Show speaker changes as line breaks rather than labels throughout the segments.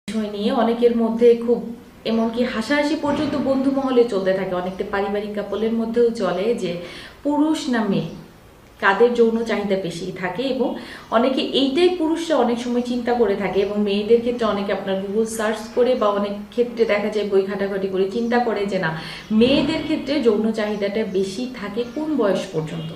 বিষয় নিয়ে অনেকের মধ্যে খুব এমনকি হাসাহাসি পর্যন্ত বন্ধু মহলে চলতে থাকে, অনেকটা পারিবারিক কাপলের মধ্যেও চলে যে পুরুষ না মেয়ে কাদের যৌন চাহিদা বেশি থাকে, এবং অনেকে এইটাই পুরুষরা অনেক সময় চিন্তা করে থাকে, এবং মেয়েদের ক্ষেত্রে অনেকে আপনার গুগল সার্চ করে বা অনেক ক্ষেত্রে দেখা যায় বই ঘাটাঘাটি করে চিন্তা করে যে না, মেয়েদের ক্ষেত্রে যৌন চাহিদাটা বেশি থাকে কোন বয়স পর্যন্ত।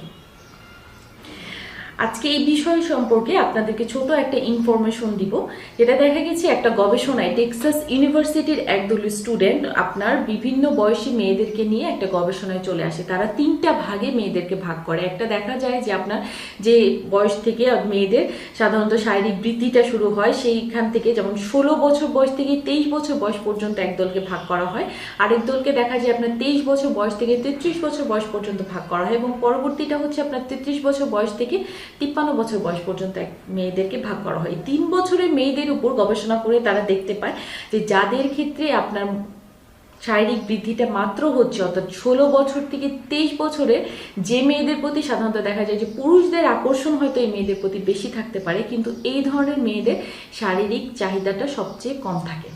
আজকে এই বিষয় সম্পর্কে আপনাদেরকে ছোট একটা ইনফরমেশন দিব, যেটা দেখা গেছে একটা গবেষণায় টেক্সাস ইউনিভার্সিটির একদল স্টুডেন্ট আপনার বিভিন্ন বয়সী মেয়েদেরকে নিয়ে একটা গবেষণায় চলে আসে। তারা 3টা ভাগে মেয়েদেরকে ভাগ করে। একটা দেখা যায় যে আপনার যে বয়স থেকে মেয়েদের সাধারণত শারীরিক বৃদ্ধিটা শুরু হয়, সেইখান থেকে যেমন 16 বছর বয়স থেকে 23 বছর বয়স পর্যন্ত একদলকে ভাগ করা হয়। আরেক দলকে দেখা যায় আপনার 23 বছর বয়স থেকে 33 বছর বয়স পর্যন্ত ভাগ করা হয়, এবং পরবর্তীটা হচ্ছে আপনার 33 বছর বয়স থেকে 53 বছর বয়স পর্যন্ত মেয়েদেরকে ভাগ করা হয়। 3 বছরের মেয়েদের উপর গবেষণা করে তারা দেখতে পায় যে যাদের ক্ষেত্রে আপনার শারীরিক বৃদ্ধিটা মাত্র হচ্ছে, অর্থাৎ 16 বছর থেকে 23 বছরে যে মেয়েদের প্রতি সাধারণত দেখা যায় যে পুরুষদের আকর্ষণ হয়তো এই মেয়েদের প্রতি বেশি থাকতে পারে, কিন্তু এই ধরনের মেয়েদের শারীরিক চাহিদাটা সবচেয়ে কম থাকে।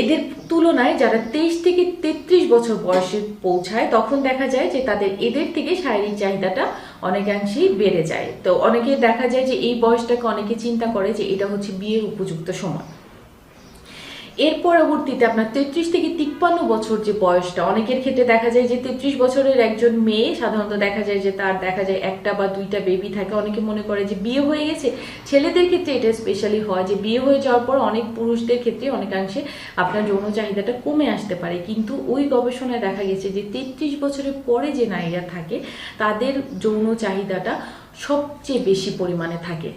এদের তুলনায় যারা 23 থেকে 33 বছর বয়সে পৌঁছায় তখন দেখা যায় যে এদের থেকে শারীরিক চাহিদাটা অনেকাংশেই বেড়ে যায়। তো অনেকে দেখা যায় যে এই বয়সটাকে অনেকে চিন্তা করে যে এটা হচ্ছে বিয়ের উপযুক্ত সময়। এর পরবর্তীতে আপনার 33 থেকে 53 বছর যে বয়সটা, অনেকের ক্ষেত্রে দেখা যায় যে 33 বছরের একজন মেয়ে সাধারণত দেখা যায় যে তার দেখা যায় 1টা বা 2টা বেবি থাকে। অনেকে মনে করে যে বিয়ে হয়ে গেছে। ছেলেদের ক্ষেত্রে এটা স্পেশালি হয় যে বিয়ে হয়ে যাওয়ার পর অনেক পুরুষদের ক্ষেত্রে অনেকাংশে আপনার যৌন চাহিদাটা কমে আসতে পারে, কিন্তু ওই গবেষণায় দেখা গেছে যে 33 বছরের পরে যে নারীরা থাকে তাদের যৌন চাহিদাটা সবচেয়ে বেশি পরিমাণে থাকে।